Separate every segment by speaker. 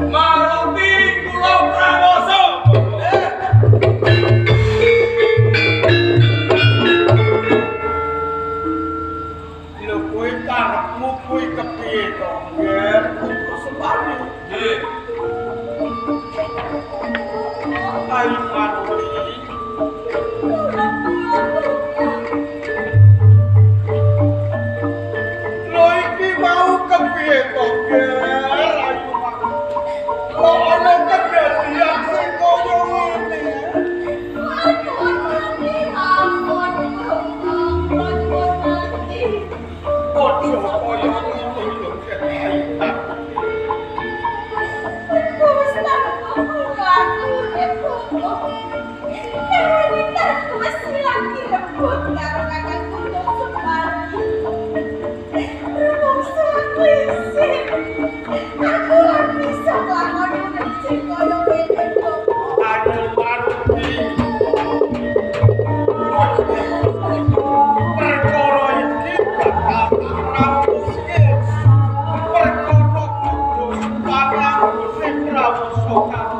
Speaker 1: Maruti kula prawoso. Lho kuwi karepmu kuwi kepiye to, Nger? Kudu sepane. Nggih. Ayo Maruti. Lho iki mau kepiye to, Nger? Ayo Maruti. Kok ana kedadian sing kaya ngene? Ojo kaya ngono lho, Nger. Ayo Maruti. Perkara iki bakal rapuske. Perkara kudu parang sing rawoso karo.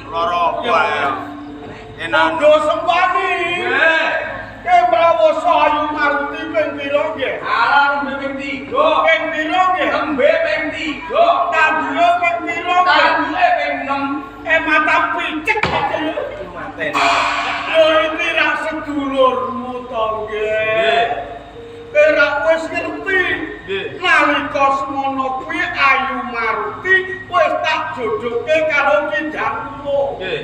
Speaker 2: Lara apa ya? Enak.
Speaker 1: Nggo sempani. Nggih. Ke prawoso Ayu Maruti ping pira nggih?
Speaker 2: Alah nembe ping 3.
Speaker 1: Ping pira nggih?
Speaker 2: Nembe ping 3.
Speaker 1: Tandule ping pira nggih?
Speaker 2: Tandule ping 6.
Speaker 1: Mata picek.
Speaker 2: Mateni.
Speaker 1: Lho iki ra sedulurmu to nggih. Ora wis ngerti.
Speaker 2: Nggih.
Speaker 1: Nalika semono kuwi Ayu Maruti wis tak jodohke karo Kidanmu.
Speaker 2: Nggih.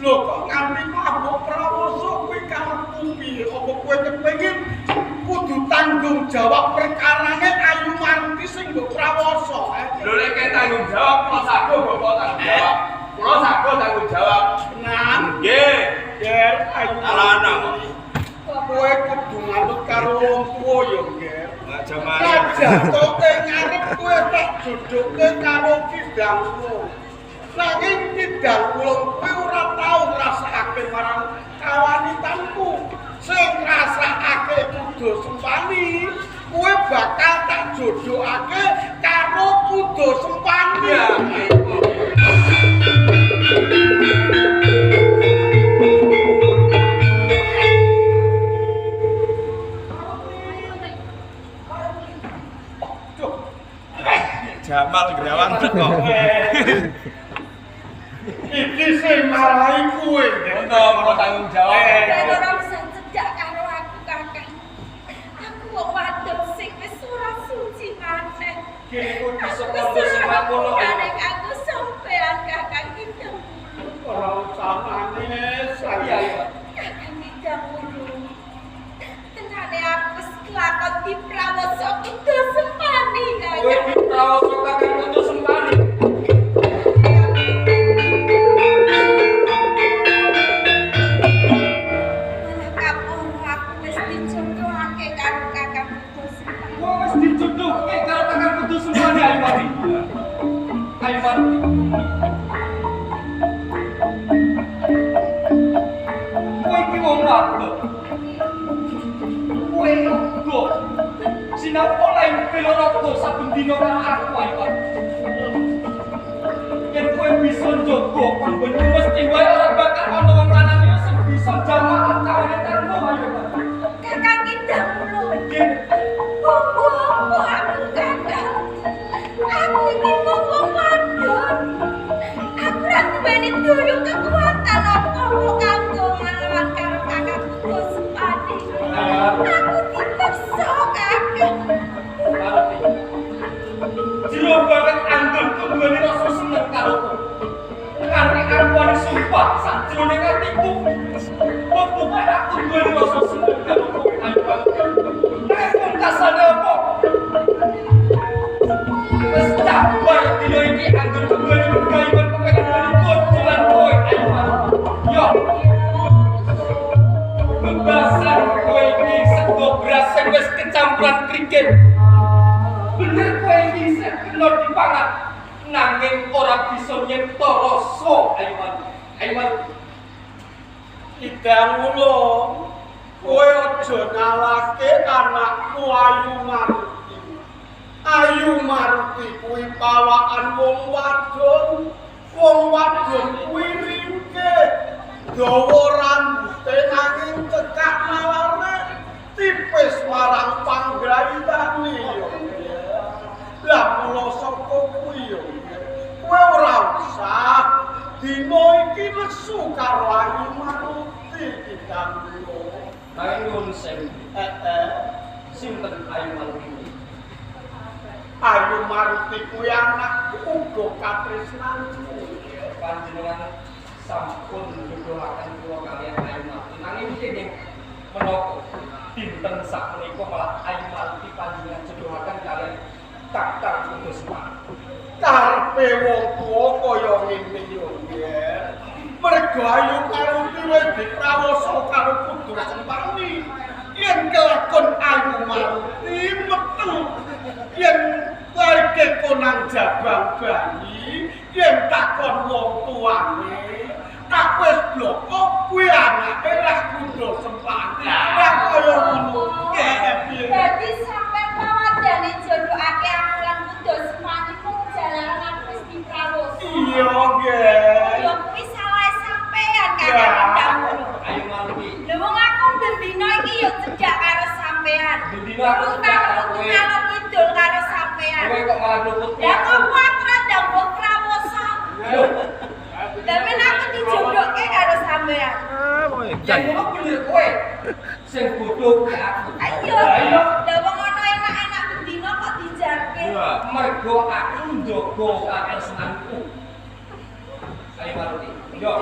Speaker 1: Lho kok nganti mabuk prawoso kuwi karepmu piye? Apa kowe kepengin kudu tanggung jawab perkarane Ayu Maruti sing nggo prawoso?
Speaker 2: Lho nek tanggung jawab kula sago bapak tanggung jawab. Kula sago tanggung jawab.
Speaker 1: Nah,
Speaker 2: Nggih.
Speaker 1: Ger Ayu
Speaker 2: Alanang.
Speaker 1: kowe kudu manut karo wong tuwa ya, Ger.
Speaker 2: Aja mari.
Speaker 1: Jatuke ngarep kowe tak jodohke karo Kidanmu. Nanging Kidanmu kuwi ora tau ngrasakake marang kawanitanku. Sing ngrasakake kudu sempani, kowe bakal tak jodohake karo kudu sempani.
Speaker 2: Ya. Jamal Gerawan teko.
Speaker 1: Iki sing marahi kowe.
Speaker 2: Untuk kula tanggung jawab.
Speaker 3: Dan orang bisa cedak karo aku kakak. Aku kok wadon sing wis ora suci maneh.
Speaker 2: Kene kok bisa
Speaker 3: Aku
Speaker 2: kondo semak kula.
Speaker 3: aku sampean kakak kita.
Speaker 1: Ora usah nangis, saya.
Speaker 3: Kakak kita mulu. Tenane aku wis kelakon di prawoso kudu sempani
Speaker 2: Kowe
Speaker 3: kakak.
Speaker 2: iki prawoso kakek kudu sempani.
Speaker 3: Malah kapur aku wis dijodohake karo kakak kudu sempani.
Speaker 2: Kowe wis dijodohke karo kakek kudu sempani Ayu Mati. Ayu Mati. Kowe iki wong wadon. Kowe uga sinapa lain pelorogo saben dina karo aku Ayu Mati. Yen kowe bisa njogo panggonmu mesti wae ora bakal ana wong lanang sing bisa jamaah kawanitanmu Ayu Mati.
Speaker 3: Kakak kita mulu.
Speaker 2: Nggih.
Speaker 3: Opo aku kakak. Aku iki wong wadon. Aku ra duweni dulu kekuatan apa kanggo ngelawan karo kakak kudu sempani. Aku dipaksa kakak.
Speaker 2: Arti. Jero banget anggun kuduane rasa seneng karo kowe. Kanthi arep sumpah sajroning atiku. Pokoke aku duweni rasa seneng karo kowe Ayu Mati. Nek pungkasane apa? Wis cabar dina iki anggun kuduane gayuan pengen kudulan kowe Ayu Mati. Yo. Bebasan kowe iki sego beras sing wis kecampuran krikil. Bener kowe iki dina dipangan nanging ora bisa nyipta rasa Ayu Maruti.
Speaker 1: Idang ulung, kowe aja nyalahke anakku Ayu Maruti. Ayu Maruti kuwi pawakan wong wadon. Wong wadon kuwi ringkih, dawa rambute nanging cekak nalarne tipis marang panggraitane yo. Lah mula saka kuwi yo. Kowe ora usah dina iki nesu karo Ayu Maruti Idang ulung.
Speaker 2: Nanging nuwun sewu. Sinten Ayu Maruti?
Speaker 1: Ayu Maruti kuwi anakku uga katresnanku.
Speaker 2: Panjenengan sampun njodohaken kula kaliyan Ayu Maruti. Nanging kene menapa dinten sakmenika malah Ayu Maruti panjenengan jodohaken kaliyan Kakang Kusuma.
Speaker 1: Karepe wong tuwa kaya ngene yo, nggih. Mergo Ayu Maruti wis diprawoso karo Kudu Sempani. Yen kelakon Ayu Maruti metu yen larke konang jabang bayi, yen takon wong tuane, tak wis bloko kuwi anake ra Kudu Sempani. Ra kaya ngono.
Speaker 3: Dadi sampeyan pawadane jodohake aku lan Kudu Sempani kok jalaran aku wis diprawoso.
Speaker 1: Iya, nggih.
Speaker 3: Ya kuwi salah sampeyan Kakang Damono.
Speaker 2: Ayu Maruti.
Speaker 3: Lha wong aku bendina iki ya cedhak karo sampeyan.
Speaker 2: Bendina aku cedhak karo kowe.
Speaker 3: Ngalor ngidul karo sampeyan.
Speaker 2: Kowe kok malah luput.
Speaker 3: Lah kok aku ra ndang prawoso. Lah men aku dijodohke karo sampeyan.
Speaker 2: Ya kok bener kowe sing bodoh ke aku.
Speaker 3: Ayo. Lah wong ana enak-enak bendina kok dijarke.
Speaker 2: Mergo aku njogo katresnanku. Ayu Maruti. Yo.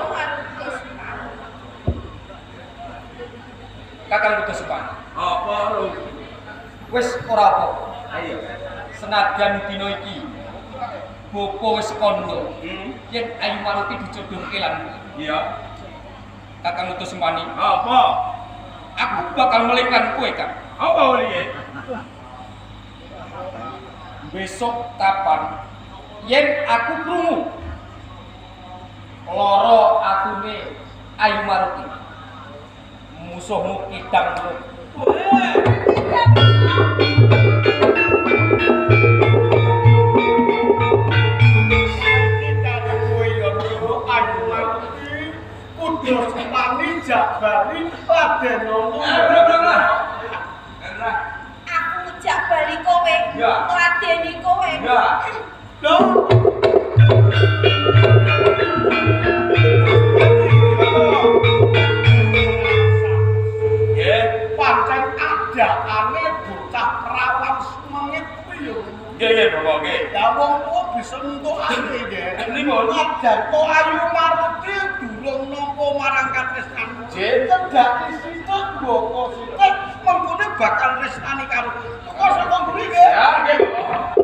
Speaker 2: Kakang Kudu Sempani.
Speaker 1: Apa lho?
Speaker 2: Wis ora apa-apa. Ayo. Senajan dina iki Bopo wis kondo. Yen Ayu Maruti dijodohke lan
Speaker 1: Iya.
Speaker 2: Kakang Kudu Sempani.
Speaker 1: Apa?
Speaker 2: Aku bakal melekan kowe, Kang.
Speaker 1: Apa waliye?
Speaker 2: Besok kapan yen aku krungu loro akune Ayu Maruti musuhmu Idang Ulung.
Speaker 1: Kita kowe yo Ayu Maruti Kudu Sempani jabari Raden Nomo.
Speaker 3: Aku jak bali kowe,
Speaker 2: Ya.
Speaker 3: ngladeni kowe.
Speaker 2: Ya.
Speaker 1: Lho.
Speaker 2: Nggih.
Speaker 1: Pancen adakane bocah perawan semengit kuwi yo.
Speaker 2: Nggih, Bapak nggih.
Speaker 1: Ya wong tuwa bisa nuntukake nggih.
Speaker 2: Niko.
Speaker 1: Ajar kok Ayu Maruti durung nampa marang katresnan. Cedhak sithik mboko sithik mengkone bakal resnani karo kowe. Kok saka mburi nggih.
Speaker 2: Ya, nggih, Bapak.